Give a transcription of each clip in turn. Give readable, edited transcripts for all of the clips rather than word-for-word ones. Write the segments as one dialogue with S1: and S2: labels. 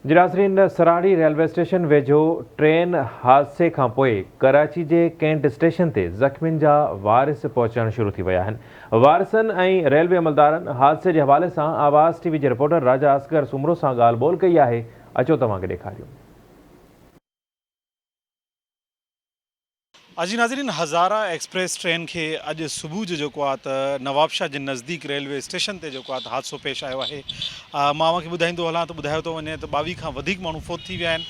S1: नाज़रीन, सराड़ी railway station वेझो train हादसे खां पोइ कराची जे कैंट स्टेशन ते ज़ख़्मियुनि जा वारिस पहुचणु शुरू थी विया आहिनि। वारिसनि ऐं रेलवे अमलदारनि हादसे जे हवाले सां आवाज़ टीवी जे रिपोर्टर राजा असगर सुमरो सां ॻाल्हि ॿोल कई आहे। अचो तव्हांखे ॾेखारियूं।
S2: अजी नाज़रीन, हज़ारा एक्सप्रेस ट्रेन के अॼु सुबुह जो नवाबशाह जे नज़दीक रेलवे स्टेशन ते हादसो पेश आयो आहे। मां तव्हांखे ॿुधाईंदो हलां त ॿुधायो थो वञे त 22 खां वधीक माण्हू फोत थी विया आहिनि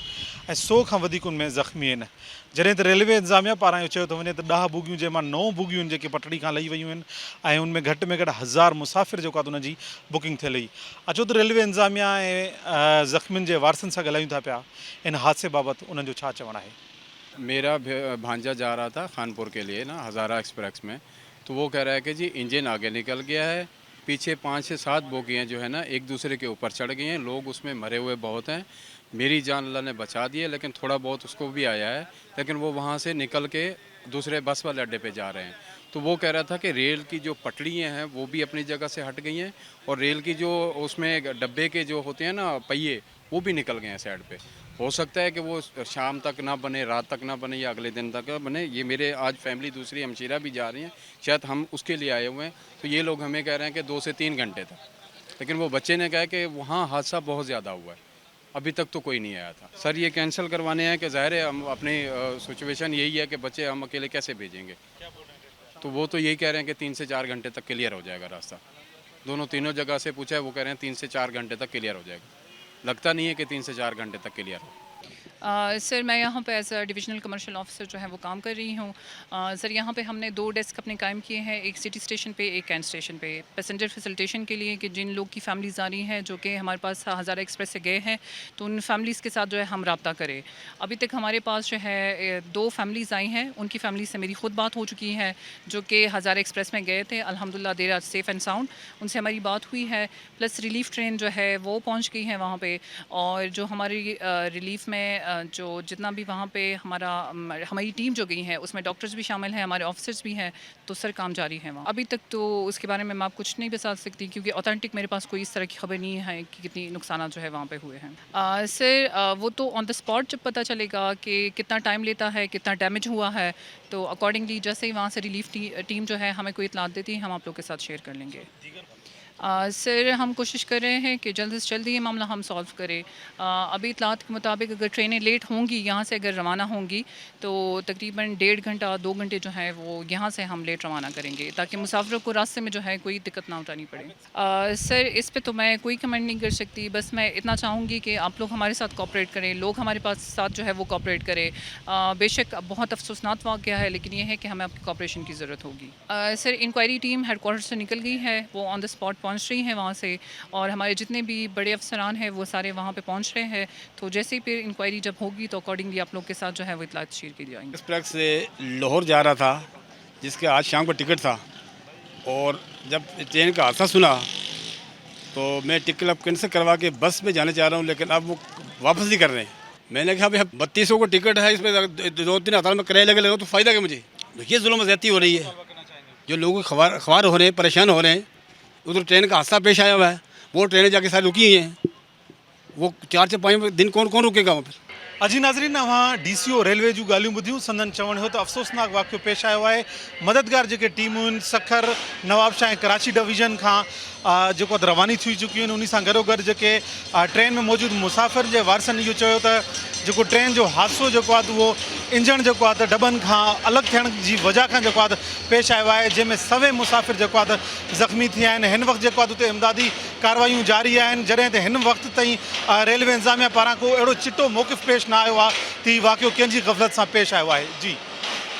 S2: ऐं 100 खां वधीक उनमें ज़ख़्मी आहिनि। जॾहिं त रेलवे इंतज़ामिया पारां इहो चयो थो वञे त 10 बोगियूं जंहिंमां 9 बोगियूं जेके पटड़ी खां लही वियूं आहिनि ऐं उनमें घटि में घटि 1000 मुसाफ़िर उनजी बुकिंग थियल हुई। अचो त रेलवे इंतज़ामिया ऐं ज़ख़्मियुनि जे वारसनि सां ॻाल्हायूं था पिया इन हादसे बाबति उन्हनि जो छा चवणु आहे।
S3: मेरा भांजा जा रहा था खानपुर के लिए ना हज़ारा एक्सप्रेस में, तो वो कह रहा है कि जी इंजन आगे निकल गया है, पीछे 5 से 7 बोगियाँ जो है ना एक दूसरे के ऊपर चढ़ गई हैं, लोग उसमें मरे हुए बहुत हैं। मेरी जान अल्लाह ने बचा दी है, लेकिन थोड़ा बहुत उसको भी आया है, लेकिन वो वहाँ से निकल के दूसरे बस वाले अड्डे पे जा रहे हैं। तो वो कह रहा था कि रेल की जो पटड़ियाँ हैं वो भी अपनी जगह से हट गई हैं और रेल की जो उसमें डब्बे के जो होते हैं ना पहिए, वो भी निकल गए हैं साइड पे। हो सकता है कि वो शाम तक ना बने, रात तक ना बने या अगले दिन तक बने। ये मेरे आज फैमिली दूसरी हमशीरा भी जा रही हैं, शायद हम उसके लिए आए हुए हैं, तो ये लोग हमें कह रहे हैं कि 2 से 3 घंटे तक। लेकिन वो बच्चे ने कहा कि वहाँ हादसा बहुत ज़्यादा हुआ है, अभी तक तो कोई नहीं आया था। सर ये कैंसिल करवाने हैं कि ज़ाहिर है हम अपनी सिचुएशन यही है कि बच्चे हम अकेले कैसे भेजेंगे। तो वो तो यही कह रहे हैं कि 3 से 4 घंटे तक क्लियर हो जाएगा रास्ता। तीनों जगह से पूछा है, वो कह रहे हैं 3 से 4 घंटे तक क्लियर हो जाएगा। लगता नहीं है कि 3 से 4 घंटे तक क्लियर हो।
S4: सर मैं यहाँ पे as a divisional commercial officer जो है वो काम कर रही हूँ। सर यहाँ पे हमने 2 डेस्क अपने कायम किए हैं, एक सिटी स्टेशन पे, एक कैंट स्टेशन पे, पैसेंजर फैसिलिटेशन के लिए कि जिन लोग की फैमिलीज़ आ रही हैं जो कि हमारे पास हज़ारा एक्सप्रेस से गए हैं, तो उन फैमिलीज़ के साथ जो है हम रब्ता करें। अभी तक हमारे पास जो है 2 फैमिलीज़ आई हैं, उनकी फैमिली से मेरी ख़ुद बात हो चुकी है जो कि हज़ारा एक्सप्रेस में गए थे। अल्हम्दुलिल्लाह there are safe and sound, उनसे हमारी बात हुई है। प्लस रिलीफ़ ट्रेन जो है वो पहुँच गई है वहाँ पर, और जो हमारी रिलीफ़ में जो जितना भी वहाँ पे हमारी टीम जो गई है उसमें डॉक्टर्स भी शामिल हैं, हमारे ऑफिसर्स भी हैं, तो सर काम जारी है वहाँ। अभी तक तो उसके बारे में मैं आप कुछ नहीं बता सकती क्योंकि ऑथेंटिक मेरे पास कोई इस तरह की खबर नहीं है कि कितनी नुकसान जो है वहाँ पे हुए हैं। सर वो तो ऑन द स्पॉट जब पता चलेगा कि कितना टाइम लेता है, कितना डैमेज हुआ है, तो अकॉर्डिंगली जैसे ही वहाँ से रिलीफ टीम जो है हमें कोई इतलात देती है हम आप लोग के साथ शेयर कर लेंगे। सर हम कोशिश कर रहे हैं कि जल्द से जल्द ये मामला हम सॉल्व करें। अभी इतलात के मुताबिक अगर ट्रेनें लेट होंगी, यहाँ से अगर रवाना होंगी, तो तकरीबन 1.5 घंटा 2 घंटे जो है वो यहाँ से हम लेट रवाना करेंगे ताकि मुसाफिरों को रास्ते में जो है कोई दिक्कत ना उठानी पड़े। सर इस पे तो मैं कोई कमेंट नहीं कर सकती, बस मैं इतना चाहूँगी कि आप लोग हमारे साथ कोऑपरेट करें, लोग हमारे पास साथ जो है वो कोऑपरेट करें। बेशक बहुत अफसोसनाक वाक़या है, लेकिन ये है कि हमें आपकी कोऑपरेशन की ज़रूरत होगी। सर इंक्वायरी टीम हेडक्वार्टर से निकल गई है, वो ऑन द स्पॉट पहुँच रही हैं वहाँ से, और हमारे जितने भी बड़े अफसरान हैं वो सारे वहाँ पे पहुँच रहे हैं। तो जैसे ही फिर इंक्वायरी जब होगी तो अकॉर्डिंगली आप लोग के साथ जो है वो इतलात शेयर की जाएंगी।
S5: एक्सप्रेस से लाहौर जा रहा था, जिसके आज शाम का टिकट था, और जब ट्रेन का हादसा सुना तो मैं टिकट अब कैंसिल करवा के बस में जाने चाह रहा हूँ, लेकिन अब वो वापस नहीं कर रहे हैं। मैंने कहा भाई 3200 को टिकट है, इसमें 2-3 हज़ार में किराया लगे तो फ़ायदा क्या मुझे। देखिए जुल्म ज़्यादती हो रही है, जो लोग ख़वार हो रहे हैं, परेशान हो रहे हैं। उधर ट्रेन का हादसा पेश आया हुआ है, वो ट्रेनें जाके सारी रुकी हुई हैं, वो 4 से 5 दिन कौन रुकेगा वहाँ पर।
S2: अजी नाज़रीन, अवां DCO रेलवे जूं ॻाल्हियूं ॿुधियूं। संदन चवण हो तो अफ़सोसनाक वाक़ियो पेश आयो आहे। मददगार जेके टीमूं आहिनि सखर, नवाबशाह ऐं कराची डिवीज़न खां जेको रवानी थी चुकियूं आहिनि, उन सां गॾोगॾु जेके ट्रेन में मौजूदु मुसाफ़िर जे वारसनि इहो चयो त जेको ट्रेन जो हादसो जेको आहे उहो इंजण जेको आहे त डबनि खां अलॻि थियण जी वजह खां जेको आहे पेश आयो आहे, जंहिंमें सवे मुसाफ़िर जेको आहे ज़ख़्मी थिया आहिनि। हिन वक़्तु जेको आहे उते इमदादी कार्रवाइयूं जारी आहिनि, जॾहिं त हिन वक़्त ताईं रेलवे इंतज़ामिया पारां को अहिड़ो चिटो मौक़िफ़ पेश न आयो आहे त हीउ वाक़ियो कंहिंजी ग़फ़लत सां पेश आयो आहे। जी।